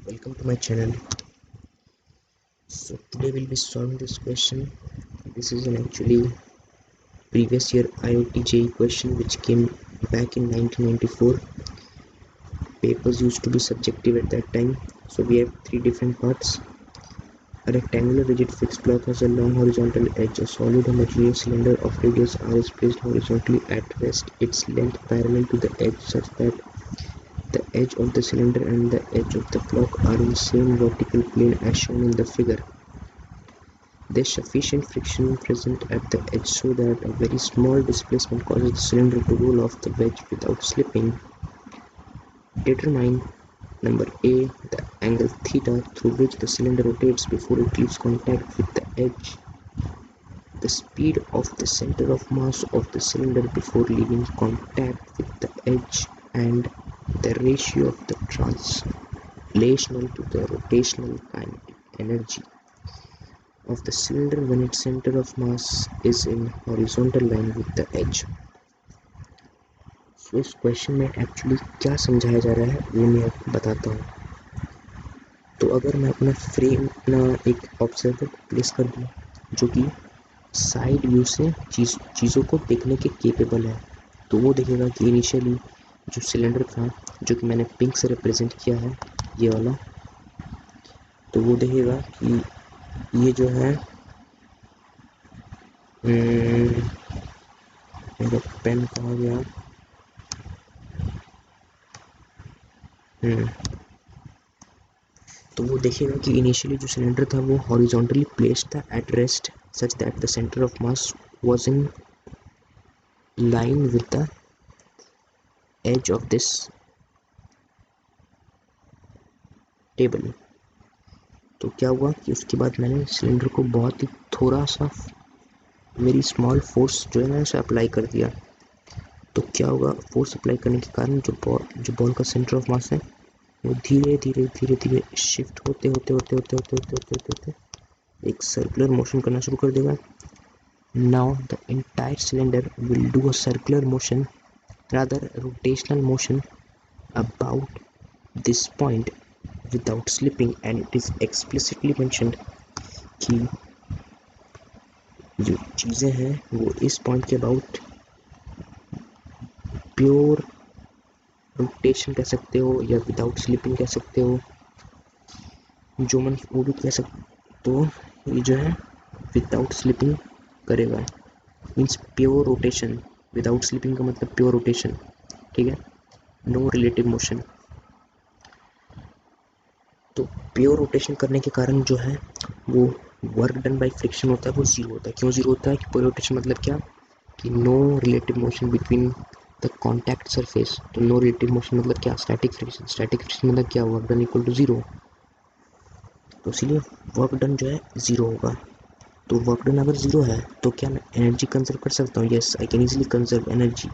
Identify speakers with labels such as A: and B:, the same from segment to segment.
A: Welcome to my channel. So today we'll be solving this question. This is an actually previous year IIT JEE question which came back in 1994. Papers used to be subjective at that time. So we have three different parts. A rectangular rigid fixed block has a long horizontal edge. A solid homogeneous cylinder of radius r is placed horizontally at rest. Its length parallel to the edge such that the edge of the cylinder and the edge of the block are in the same vertical plane as shown in the figure. There is sufficient friction present at the edge so that a very small displacement causes the cylinder to roll off the wedge without slipping. Determine number A. The angle theta through which the cylinder rotates before it leaves contact with the edge. The speed of the center of mass of the cylinder before leaving contact with the edge, and the ratio of the translational to the rotational kinetic energy of the cylinder when its center of mass is in horizontal line with the edge. So इस question में actually क्या समझाया जा रहा है वो मैं आपको बताता हूँ. तो अगर मैं अपना फ्रेम अपना एक ऑब्जर्वर को प्लेस कर दूँ जो कि साइड व्यू से चीज़ों को देखने के केपेबल है, तो वो देखेगा कि इनिशियली जो सिलेंडर था जो कि मैंने पिंक से रिप्रेजेंट किया है ये वाला, तो वो देखेगा कि ये जो है मेरा पेन कहाँ गया. तो वो देखेगा कि इनिशियली जो सिलेंडर था वो हॉरिजॉन्टली प्लेस्ड था at rest such that the centre of mass was in line with the edge of this table. तो क्या हुआ कि उसके बाद मैंने सिलेंडर को बहुत ही थोड़ा सा मेरी स्मॉल फोर्स जो है ना उसे अप्लाई कर दिया. तो क्या होगा, फोर्स अप्लाई करने के कारण जो बॉल का सेंटर ऑफ मास है वो धीरे धीरे धीरे धीरे शिफ्ट होते होते होते होते होते होते होते होते होते एक सर्कुलर मोशन करना शुरू कर देगा. Now the entire cylinder will do a circular motion, rather rotational motion about this point without slipping, and it is explicitly mentioned कि जो चीज़ें हैं वो इस पॉइंट के अबाउट प्योर रोटेशन कह सकते हो या विदाउट स्लिपिंग कह सकते हो, जो मन वो भी कह सकते. तो ये जो है विदाउट स्लिपिंग करेगा, means pure rotation. Without slipping का मतलब प्योर रोटेशन, ठीक है, नो रिलेटिव मोशन. तो प्योर रोटेशन करने के कारण जो है वो वर्क डन बाय फ्रिक्शन होता है वो ज़ीरो होता है. क्यों ज़ीरो होता है कि प्योर रोटेशन मतलब क्या कि no relative motion between the contact surface. तो नो रिलेटिव मोशन मतलब क्या, स्टैटिक फ्रिक्शन. स्टैटिक फ्रिक्शन मतलब क्या, work done equal to zero. तो इसलिए वर्क डन जो है ज़ीरो होगा. तो वर्क डन अगर ज़ीरो है तो क्या मैं एनर्जी कंजर्व कर सकता हूँ? Yes, I can easily conserve energy.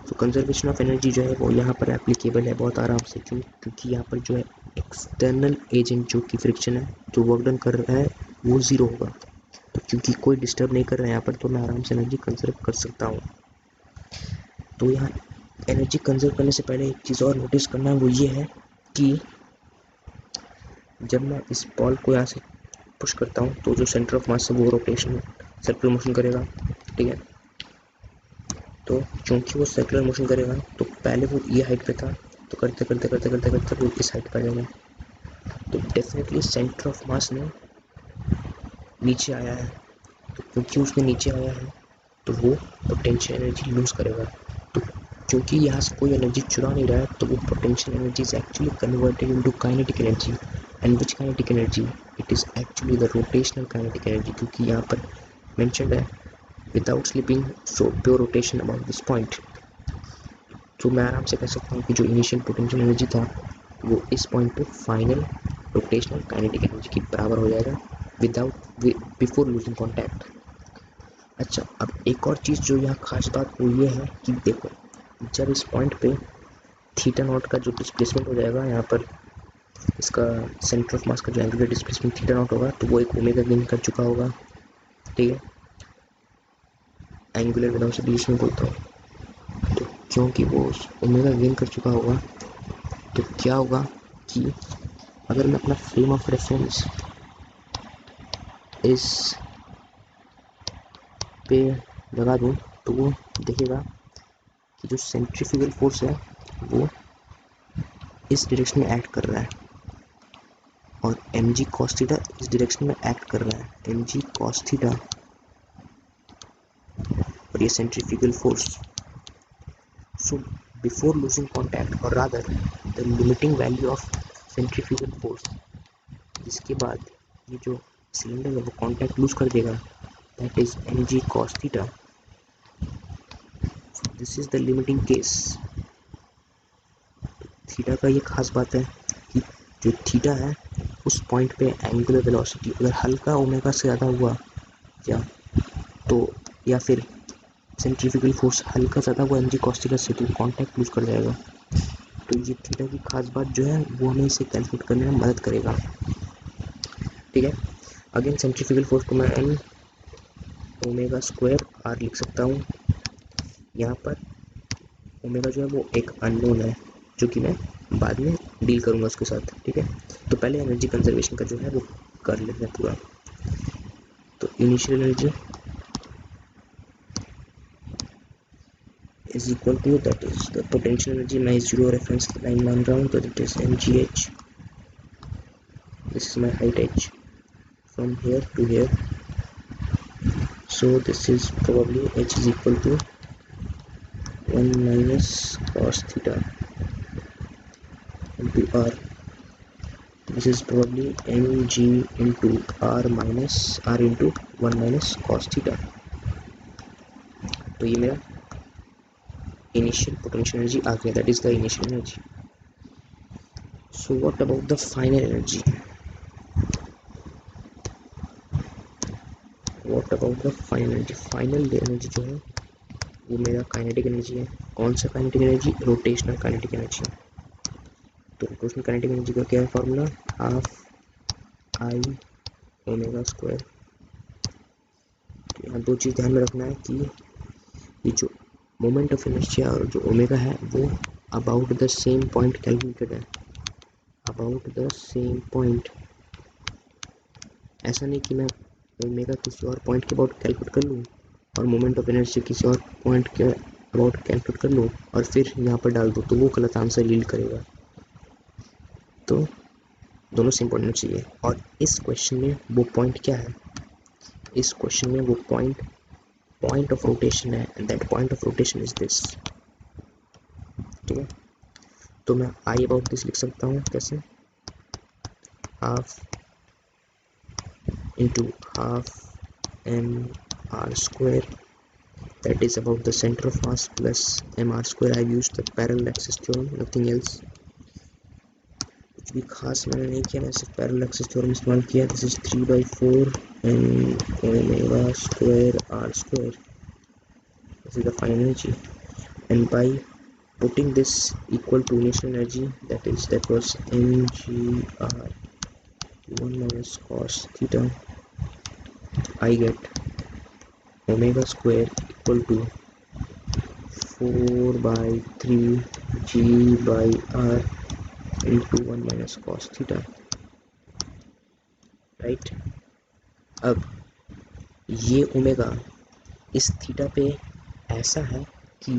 A: तो कंजर्वेशन ऑफ एनर्जी जो है वो यहाँ पर एप्लीकेबल है बहुत आराम से. क्योंकि यहाँ पर जो है एक्सटर्नल एजेंट जो कि फ्रिक्शन है जो वर्क डन कर रहा है वो ज़ीरो होगा. तो क्योंकि कोई डिस्टर्ब नहीं कर रहा है यहाँ पर, तो मैं आराम से एनर्जी कंजर्व कर सकता हूँ. तो यहाँ एनर्जी कंजर्व करने से पहले एक चीज़ और नोटिस करना है, वो ये है कि जब मैं इस बॉल को यहाँ से पुश करता हूँ तो जो सेंटर ऑफ मास है वो रोटेशन सर्कुलर मोशन करेगा, ठीक है. तो चूँकि वो सर्कुलर मोशन करेगा तो पहले वो ये हाइट पे था, तो करते करते करते करते करते वो इस हाइट पर आ जाएगा. तो डेफिनेटली सेंटर ऑफ मास में नीचे आया है. तो क्योंकि उसने नीचे आया है तो वो पोटेंशियल एनर्जी लूज़ करेगा. तो क्योंकि यहाँ से कोई एनर्जी चुरा नहीं रहा है तो वो potential energy is actually converted into kinetic energy. And which kinetic energy? It is actually the rotational kinetic energy, क्योंकि यहाँ पर मेंशन्ड है without slipping so pure rotation about this point. तो मैं आराम से कह सकता हूँ कि जो इनिशियल पोटेंशियल एनर्जी था वो इस पॉइंट पे फाइनल रोटेशनल काइनेटिक एनर्जी के बराबर हो जाएगा विदाउट बिफोर लूजिंग कॉन्टैक्ट. अच्छा, अब एक और चीज़ जो यहाँ खास बात वो ये है कि देखो जब इस पॉइंट पे थीटा नॉट का जो डिस्प्लेसमेंट हो जाएगा, यहाँ पर इसका सेंटर ऑफ मास का जो एंगुलर डिस्प्लेसमेंट थीटा नॉट होगा तो वो एक ओमेगा गेन कर चुका होगा, ठीक है. एंगुलर वेलोसिटी जिसमें बोलता हूँ, तो क्योंकि वो ओमेगा गेन कर चुका होगा तो क्या होगा कि अगर मैं अपना फ्रेम ऑफ रेफरेंस इस पे लगा दूँ तो वो देखेगा कि जो सेंट्रीफ्यूगल फोर्स है वो इस डायरेक्शन में एक्ट कर रहा है और एम जी कॉस थीटा इस डायरेक्शन में एक्ट कर रहा है, एम जी कॉस थीटा, और ये centrifugal force. So before losing contact, or rather the limiting value of centrifugal force, जिसके बाद ये जो सिलेंडर है वो कांटेक्ट लूज कर देगा, that is mg cos theta. So this is the limiting case. Theta का ये खास बात है कि जो थीटा है उस पॉइंट पे एंगुलर वेलोसिटी अगर हल्का ओमेगा से ज़्यादा हुआ या तो या फिर सेंट्रीफ्यूगल फोर्स हल्का ज़्यादा हुआ एम जी कॉस थीटा से तो कॉन्टैक्ट लूज कर जाएगा. तो ये थीटा की खास बात जो है वो हमें इसे कैलकुलेट करने में मदद करेगा. ठीक है. अगेन सेंट्रीफ्यूगल फोर्स को मैं एन ओमेगा स्क्वायर आर लिख सकता हूँ. यहाँ पर ओमेगा जो है वो एक अननोन है जो कि मैं बाद में डील करूँगा उसके साथ. ठीक है. तो पहले एनर्जी कंजर्वेशन का जो है वो कर लेते हैं पूरा. तो initial energy is equal to, that is the potential energy. मैं जीरो रेफरेंस लाइन मान रहा हूँ तो that is mgh. This is my height h from here to here. So this is probably h is equal to 1 minus cos theta into r. This is probably mg into r minus r into 1 minus cos theta. तो ये मेरा initial potential energy आ गया. That is the initial energy. So what about the final energy? What about the final energy? Final energy जो है वो मेरा kinetic energy है. कौन सा kinetic energy? Rotational kinetic energy. तो रोटेशनल काइनेटिक एनर्जी का क्या है formula? Half I omega square. यहाँ दो चीज़ ध्यान में रखना है कि ये जो मोमेंट ऑफ इनर्शिया और जो ओमेगा है वो about the same point calculated है. About the same point. ऐसा नहीं कि मैं ओमेगा किसी और पॉइंट के अबाउट कैलकुलेट कर लूँ और मोमेंट ऑफ इनर्शिया किसी और पॉइंट के अबाउट कैलकुलेट कर लूँ और फिर यहाँ पर डाल दूँ तो वो गलत आंसर लीड करेगा. तो दोनों सेम पॉइंट होना चाहिए. और इस क्वेश्चन में वो पॉइंट क्या है? इस क्वेश्चन में वो पॉइंट ऑफ रोटेशन है and that point of rotation is this. ठीक है. तो मैं आई अबाउट दिस लिख सकता हूँ कैसे? Half into half mr square, that is about the center of mass, plus mr square. I have used the parallel axis theorem, nothing else. कुछ भी खास मैंने नहीं किया, मैं सिर्फ पैरेलल एक्सिस थ्योरम इस्तेमाल किया. This is 3/4 m omega square r square. This is the final energy, and by putting this equal to initial energy, that was mgr 1 minus cos theta, I get omega square equal to 4/3 g by r into 1 minus cos theta. Right. अब ये omega इस theta पे ऐसा है कि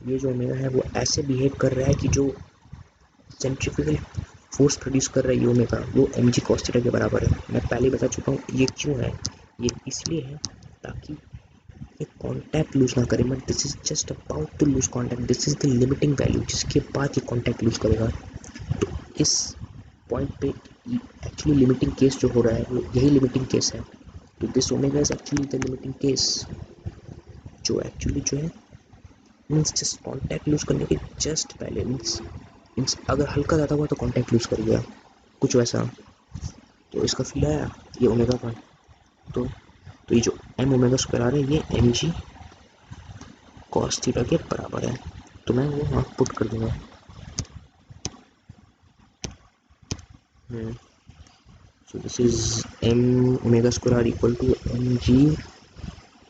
A: ये जो omega है वो ऐसे बिहेव कर रहा है कि जो सेंट्रीफ्यूगल फोर्स प्रोड्यूस कर रहा है ये ओमेगा वो एम जी कॉस थीटा के बराबर है. मैं पहले बता चुका हूँ ये क्यों है. ये इसलिए है ताकि ये कांटेक्ट लूज ना करे. But this is just about to lose contact. This is the limiting value जिसके बाद ये कांटेक्ट लूज करेगा. तो इस पॉइंट पे एक्चुअली लिमिटिंग केस जो हो रहा है वो यही लिमिटिंग केस है. तो this omega is actually the limiting case जो एक्चुअली जो है मीन्स जस्ट कांटेक्ट लूज करने के जस्ट पहले मीन्स अगर हल्का ज़्यादा हुआ तो कांटेक्ट लूज कर गया कुछ वैसा. तो इसका फील आया ये ओमेगा का. तो ये जो एम ओमेगा स्क्वायर आ रहा है ये एम जी कॉस थीटा के बराबर है. तो मैं वो वहाँ पुट कर दूंगा. So this is m omega square r equal to mg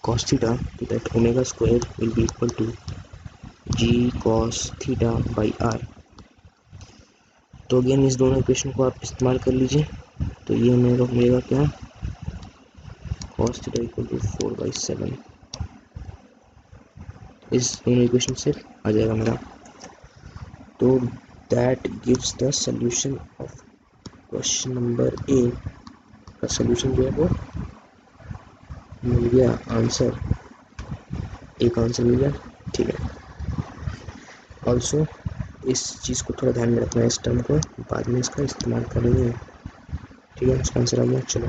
A: cos theta, so that omega square will be equal to g cos theta by r. तो अगेन इस दोनों इक्वेशन को आप इस्तेमाल कर लीजिए, तो ये हमें मिलेगा क्या, cos थीटा इक्वल टू 4/7 इस दोनों इक्वेशन से आ जाएगा मेरा। तो that gives the solution of question number A का सोल्यूशन जो है वो मिल गया, आंसर ए का आंसर मिल गया। ठीक है, ऑल्सो इस चीज़ को थोड़ा ध्यान में रखना है, इस टर्म को बाद में इसका इस्तेमाल करेंगे। ठीक है, इसका आंसर आ गया। चलो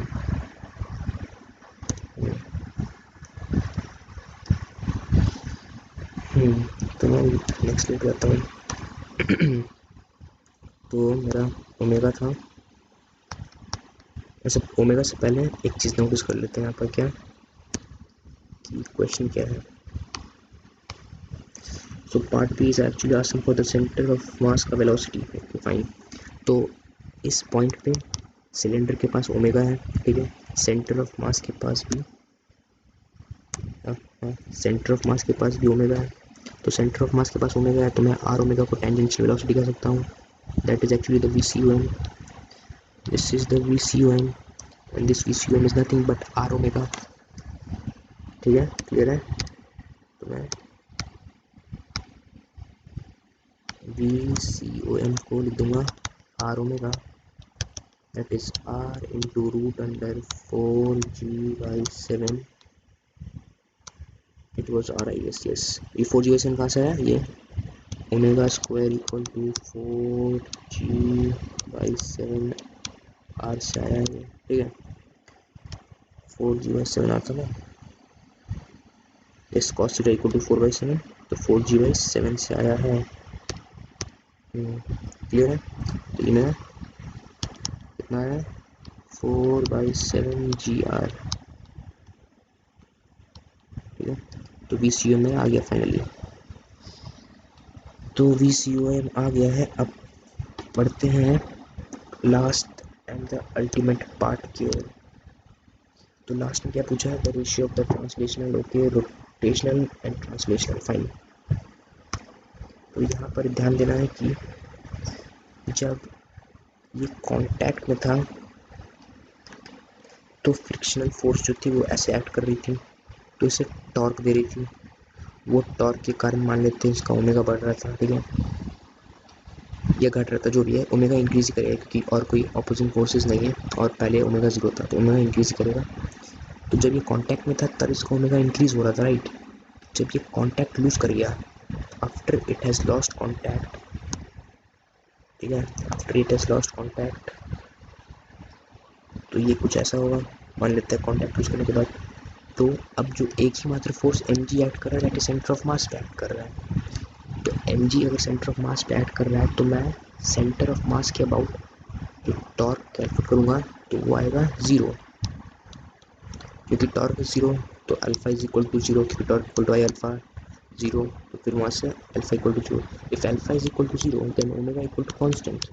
A: तो मैं नेक्स्ट लेके आता हूँ। तो मेरा ओमेगा था, वैसे ओमेगा से पहले एक चीज़ नोटिस कर लेते हैं यहाँ पर, क्या कि क्वेश्चन क्या है। So part B is actually asking for the centre of mass का वेलोसिटी फाइन। तो इस पॉइंट पे सिलेंडर के पास ओमेगा है, ठीक है, सेंटर ऑफ मास के पास भी सेंटर ऑफ मास के पास भी ओमेगा है। तो सेंटर ऑफ मास के पास ओमेगा है, तो मैं आर ओमेगा को टेंजेंशियल वेलोसिटी कह सकता हूँ। That is actually the V C U M, this is the V C U M and this V C U M is nothing but R omega. ठीक है, clear है। तो मैं we C O M को लिख दूंगा R omega, that is R into root under 4g/7। It was R I S, yes. ये 4g/7 कहाँ से आया, ये omega square equal to 4g/7 R से आया है, ठीक है। 4g/7 आता ना, इस cos थीटा इक्वल टू 4/7, तो 4g/7 से आया है। क्लियर है। तो ये मेरा कितना है, 4/7 GR। ठीक है, तो वी सी यू एम आ गया फाइनली। तो वी सी यू एम आ गया है। अब बढ़ते हैं last and the ultimate part की ओर। तो लास्ट में क्या पूछा है, the ratio of the translational, okay, rotational and translational, fine. तो यहाँ पर ध्यान देना है कि जब ये कांटेक्ट में था तो फ्रिक्शनल फोर्स जो थी वो ऐसे एक्ट कर रही थी, तो इसे टॉर्क दे रही थी। वो टॉर्क के कारण मान लेते हैं इसका ओमेगा बढ़ रहा था, ठीक है, या घट रहा था, जो भी है, ओमेगा इंक्रीज ही करेगा क्योंकि और कोई ऑपोजिंग फोर्सेस नहीं है और पहले ओमेगा 0 था, तो ओमेगा इंक्रीज ही करेगा। तो जब ये कांटेक्ट में था तब इसका ओमेगा इंक्रीज हो रहा था, राइट। जब ये कांटेक्ट लूज कर गया, after it has lost contact, ठीक है, after it has lost contact, तो ये कुछ ऐसा होगा, मान लेते हैं कांटेक्ट लूज करने के बाद। तो अब जो एक ही मात्र फोर्स एम जी एक्ट कर रहा है, दैट इज सेंटर ऑफ मास पे एक्ट कर रहा है। तो एम जी अगर सेंटर ऑफ मास पे एक्ट कर रहा है तो मैं सेंटर ऑफ मास के अबाउट जो टॉर्क कैलकुलेट करूँगा तो वो आएगा 0, क्योंकि टॉर्क इज 0 तो अल्फा इज इक्वल टू 0, क्योंकि torque equal to I alpha 0, तो फिर वहाँ से alpha equal to 0। If alpha is equal to 0 then omega equal to constant.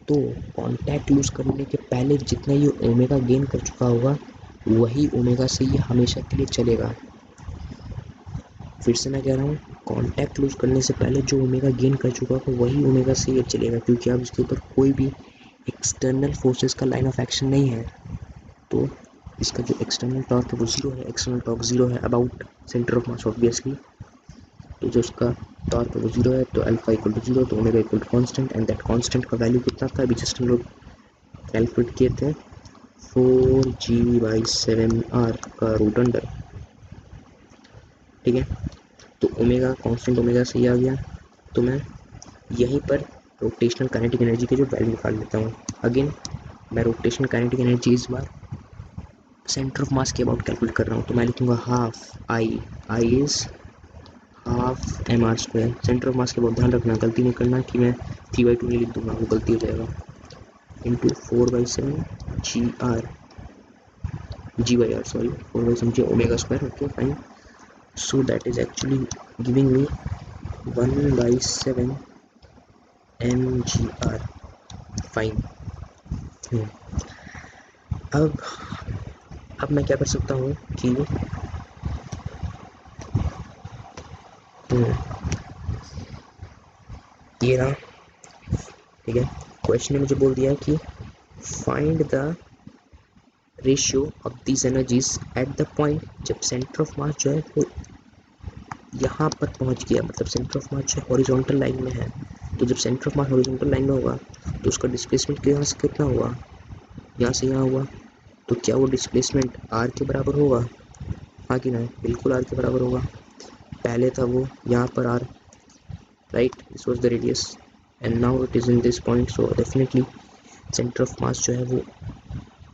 A: तो कॉन्टैक्ट लूज करने के पहले जितना ये ओमेगा गेन कर चुका होगा वही ओमेगा से ये हमेशा के लिए चलेगा। फिर से मैं कह रहा हूँ, कॉन्टैक्ट लूज करने से पहले जो ओमेगा गेन कर चुका होगा वही ओमेगा से ये चलेगा, क्योंकि अब इसके ऊपर कोई भी एक्सटर्नल फोर्सेस का लाइन ऑफ एक्शन नहीं है। तो इसका जो एक्सटर्नल टॉर्क है वो 0 है, एक्सटर्नल टॉर्क 0 है about centre of mass obviously. तो जो उसका टॉर्क है वो 0 है, तो अल्फा इक्वल टू 0, तो omega equal to constant, and that constant का वैल्यू कितना था, अभी जस्ट हम लोग कैलकुलेट किए थे, 4g/7 का रूट अंडर, ठीक है। तो ओमेगा कांस्टेंट ओमेगा सही आ गया। तो मैं यहीं पर रोटेशनल काइनेटिक एनर्जी की जो वैल्यू निकाल लेता हूँ। अगेन मैं रोटेशनल काइनेटिक एनर्जी इस बार सेंटर ऑफ मास के अबाउट कैलकुलेट कर रहा हूँ, तो मैं लिखूँगा half I, I is half M R square. Centre of mass के बहुत ध्यान रखना, गलती नहीं करना कि मैं 3/2 नहीं लिख दूंगा, वो गलती हो जाएगा, into 4/7 sorry, 4/7 omega square, okay fine. So that is actually giving me 1/7 mgr, fine. अब मैं क्या कर सकता हूँ कि ये रहा, ठीक है। क्वेश्चन ने मुझे बोल दिया कि find the ratio of these energies at the point जब सेंटर ऑफ मास जो है वो यहाँ पर पहुँच गया, मतलब सेंटर ऑफ मास जो हॉरिजॉन्टल लाइन में है। तो जब centre of mass horizontal line में होगा तो उसका डिस्प्लेसमेंट यहाँ से कितना हुआ, यहाँ से यहाँ हुआ, तो क्या वो डिस्प्लेसमेंट आर के बराबर होगा, हाँ कि ना, बिल्कुल आर के बराबर होगा। पहले था वो यहाँ पर R, right, this was the radius and now it is in this point, so definitely centre of mass जो है वो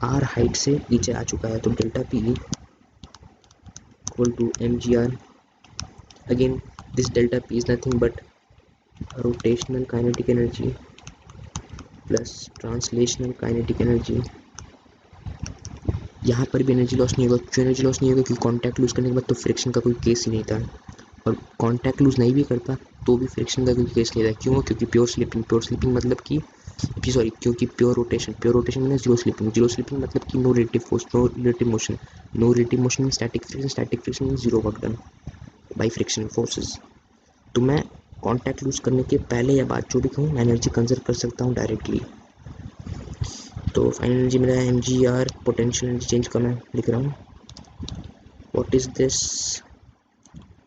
A: आर हाइट से नीचे आ चुका है। तो delta P equal to M G R, again this delta P is nothing but rotational kinetic energy plus translational kinetic energy. यहाँ पर भी एनर्जी लॉस नहीं होगा, क्यों एनर्जी लॉस नहीं होगा, क्योंकि कॉन्टैक्ट लूज करने के बाद तो फ्रिक्शन का कोई केस ही नहीं था, और कॉन्टैक्ट लूज नहीं भी करता तो भी फ्रिक्शन का कोई केस नहीं था। क्यों, क्योंकि प्योर स्लिपिंग, प्योर स्लिपिंग मतलब कि सॉरी, क्योंकि प्योर रोटेशन, प्योर रोटेशन मतलब जीरो स्लिपिंग, जीरो स्लिपिंग मतलब कि no relative force, no relative motion, no relative motion mean static friction, static friction mean zero work done by friction forces. तो मैं contact lose करने के पहले या बाद जो भी कहूँ मैं एनर्जी कंजर्व कर सकता हूँ डायरेक्टली। तो फाइनल एनर्जी मेरा M G R, potential energy change का मैं लिख रहा हूँ। What is this,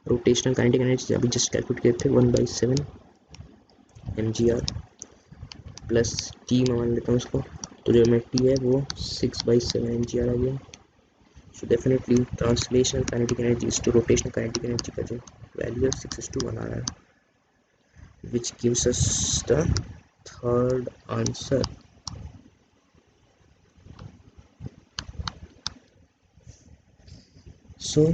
A: rotational kinetic energy अभी जस्ट कैलकुलेट किए थे, 1/7 M G R plus T मैं मान लेता हूँ इसको, तो जो मैं टी है वो 6/7 एम जी आर आ गया। So definitely translational kinetic energy to rotational kinetic energy का जो वैल्यू है 6:1 आ रहा है, which gives us the third answer. So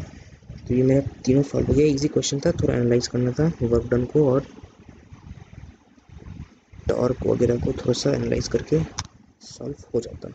A: तो ये मेरा तीनों सॉल्व हो गया, इजी क्वेश्चन था, थोड़ा एनालाइज करना था वर्क डन को और टॉर्क वगैरह को थोड़ा सा एनालाइज करके सॉल्व हो जाता।